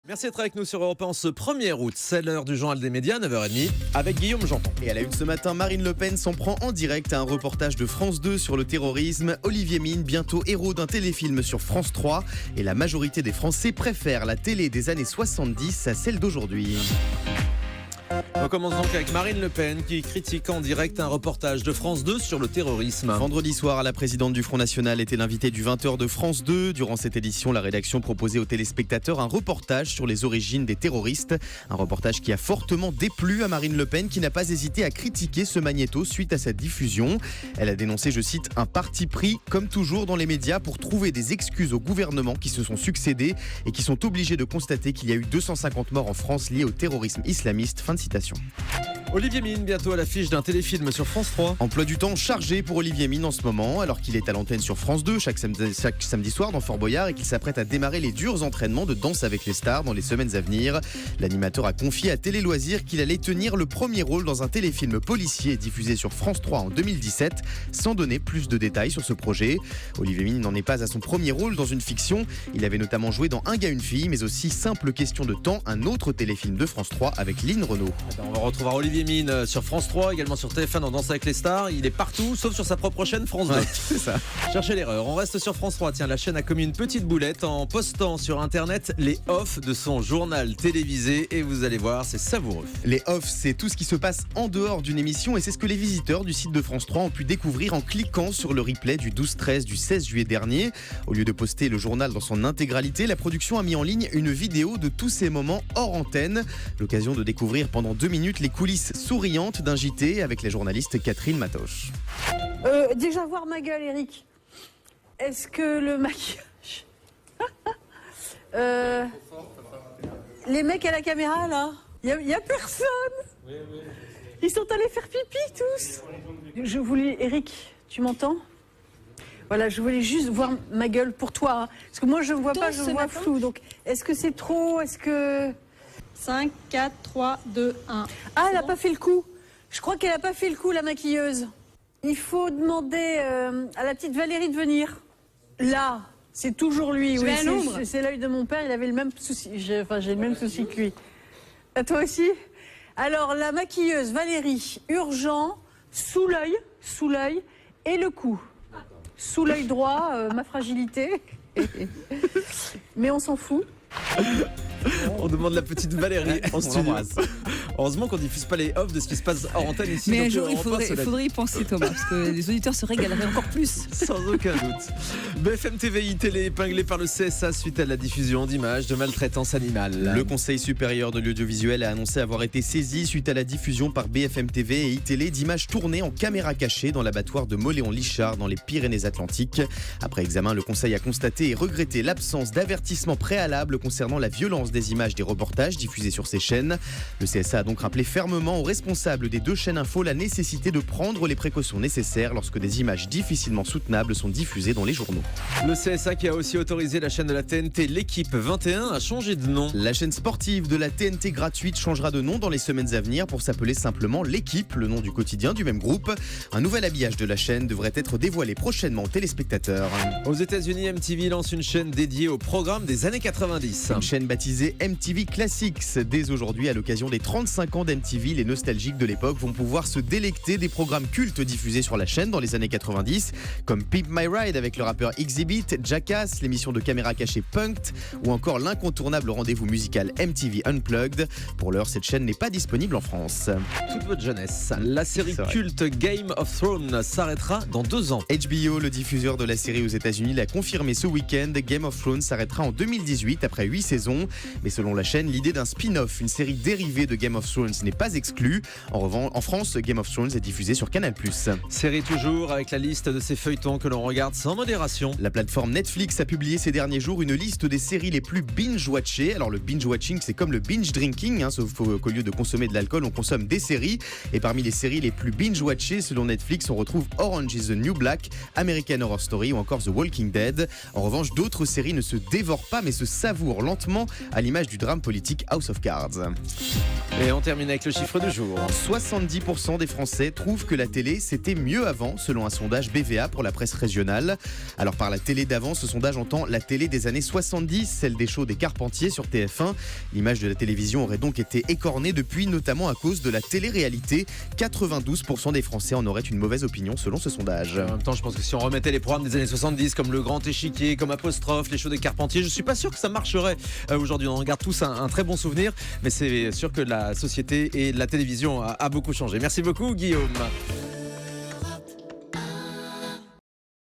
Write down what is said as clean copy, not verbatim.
Merci d'être avec nous sur Europe 1 ce 1er août. C'est l'heure du journal des médias, 9h30, avec Guillaume Janton. Et à la une ce matin, Marine Le Pen s'en prend en direct à un reportage de France 2 sur le terrorisme. Olivier Mine, bientôt héros d'un téléfilm sur France 3. Et la majorité des Français préfèrent la télé des années 70 à celle d'aujourd'hui. On commence donc avec Marine Le Pen qui critique en direct un reportage de France 2 sur le terrorisme. Vendredi soir, la présidente du Front National était l'invitée du 20h de France 2. Durant cette édition, la rédaction proposait aux téléspectateurs un reportage sur les origines des terroristes. Un reportage qui a fortement déplu à Marine Le Pen qui n'a pas hésité à critiquer ce magnéto suite à sa diffusion. Elle a dénoncé, je cite, un parti pris, comme toujours dans les médias, pour trouver des excuses au gouvernement qui se sont succédés et qui sont obligés de constater qu'il y a eu 250 morts en France liés au terrorisme islamiste. Fin de citation. Olivier Mine, bientôt à l'affiche d'un téléfilm sur France 3. Emploi du temps chargé pour Olivier Mine en ce moment, alors qu'il est à l'antenne sur France 2 chaque samedi soir dans Fort Boyard et qu'il s'apprête à démarrer les durs entraînements de Danse avec les stars dans les semaines à venir. L'animateur a confié à Télé Loisirs qu'il allait tenir le premier rôle dans un téléfilm policier diffusé sur France 3 en 2017, sans donner plus de détails sur ce projet. Olivier Mine n'en est pas à son premier rôle dans une fiction. Il avait notamment joué dans Un gars, une fille, mais aussi Simple question de temps, un autre téléfilm de France 3 avec Lynn Renaud. On va retrouver Olivier Mine sur France 3, également sur TF1 dans Danse avec les stars. Il est partout, sauf sur sa propre chaîne France 2. Ouais, c'est ça. Cherchez l'erreur. On reste sur France 3. Tiens, la chaîne a commis une petite boulette en postant sur Internet les off de son journal télévisé. Et vous allez voir, c'est savoureux. Les off, c'est tout ce qui se passe en dehors d'une émission et c'est ce que les visiteurs du site de France 3 ont pu découvrir en cliquant sur le replay du 12-13 du 16 juillet dernier. Au lieu de poster le journal dans son intégralité, la production a mis en ligne une vidéo de tous ces moments hors antenne. L'occasion de découvrir pendant 2 minutes les coulisses souriantes d'un JT avec les journalistes Catherine Matoche. Déjà voir ma gueule, Eric. Est-ce que le maquillage... les mecs à la caméra, là, il y a personne. Ils sont allés faire pipi, tous. Je voulais... Eric, tu m'entends? Voilà, je voulais juste voir ma gueule pour toi. Hein. Parce que moi, je ne vois pas, je vois flou. Donc, est-ce que c'est trop? Est-ce que... 5, 4, 3, 2, 1. Ah, elle n'a pas fait le coup. Je crois qu'elle n'a pas fait le coup, la maquilleuse. Il faut demander à la petite Valérie de venir. Là, c'est toujours lui. Je vais à l'ombre. C'est l'œil de mon père, il avait le même souci. J'ai le même souci que lui. À toi aussi? Alors, la maquilleuse Valérie, urgent, sous l'œil et le cou. Sous l'œil droit, ma fragilité. Mais on s'en fout. On demande la petite Valérie en studio. Heureusement qu'on diffuse pas les off de ce qui se passe hors antenne ici. Mais un jour, il faudrait y penser, Thomas, parce que les auditeurs se régaleraient encore plus. Sans aucun doute. BFM TVI télé épinglé par le CSA suite à la diffusion d'images de maltraitance animale. Le Conseil supérieur de l'audiovisuel a annoncé avoir été saisi suite à la diffusion par BFM TV et iTélé d'images tournées en caméra cachée dans l'abattoir de Mauléon-Lichard dans les Pyrénées-Atlantiques. Après examen, le Conseil a constaté et regretté l'absence d'avertissement préalable concernant la violence des images des reportages diffusés sur ces chaînes. Le CSA a donc rappelé fermement aux responsables des 2 chaînes info la nécessité de prendre les précautions nécessaires lorsque des images difficilement soutenables sont diffusées dans les journaux. Le CSA qui a aussi autorisé la chaîne de la TNT, l'équipe 21, à changer de nom. La chaîne sportive de la TNT gratuite changera de nom dans les semaines à venir pour s'appeler simplement l'équipe, le nom du quotidien du même groupe. Un nouvel habillage de la chaîne devrait être dévoilé prochainement aux téléspectateurs. Aux États-Unis, MTV lance une chaîne dédiée au programme des années 90. Une chaîne baptisée MTV Classics. Dès aujourd'hui, à l'occasion des 35 ans d'MTV, les nostalgiques de l'époque vont pouvoir se délecter des programmes cultes diffusés sur la chaîne dans les années 90, comme Pimp My Ride avec le rappeur Exhibit, Jackass, l'émission de caméra cachée Punk'd, ou encore l'incontournable rendez-vous musical MTV Unplugged. Pour l'heure, cette chaîne n'est pas disponible en France. Toute votre jeunesse, la série culte Game of Thrones s'arrêtera dans 2 ans. HBO, le diffuseur de la série aux États-Unis, l'a confirmé ce week-end. Game of Thrones s'arrêtera en 2018 après 8 saisons. Mais selon la chaîne, l'idée d'un spin-off, une série dérivée de Game of Thrones, n'est pas exclue. En revanche, en France, Game of Thrones est diffusé sur Canal+. Série toujours avec la liste de ces feuilletons que l'on regarde sans modération. La plateforme Netflix a publié ces derniers jours une liste des séries les plus binge-watchées. Alors le binge-watching, c'est comme le binge-drinking, sauf qu'au lieu de consommer de l'alcool, on consomme des séries. Et parmi les séries les plus binge-watchées, selon Netflix, on retrouve Orange is the New Black, American Horror Story ou encore The Walking Dead. En revanche, d'autres séries ne se dévorent pas mais se savourent lentement, à l'image du drame politique House of Cards. Et on termine avec le chiffre du jour. 70% des Français trouvent que la télé c'était mieux avant, selon un sondage BVA pour la presse régionale. Alors par la télé d'avant, ce sondage entend la télé des années 70, celle des shows des Carpentiers sur TF1. L'image de la télévision aurait donc été écornée depuis, notamment à cause de la télé-réalité. 92% des Français en auraient une mauvaise opinion selon ce sondage. En même temps, je pense que si on remettait les programmes des années 70 comme Le Grand Échiquier, comme Apostrophe, les shows des Carpentiers, je suis pas sûr que ça marcherait aujourd'hui. On en garde tous un très bon souvenir, mais c'est sûr que la société et la télévision a beaucoup changé. Merci beaucoup Guillaume.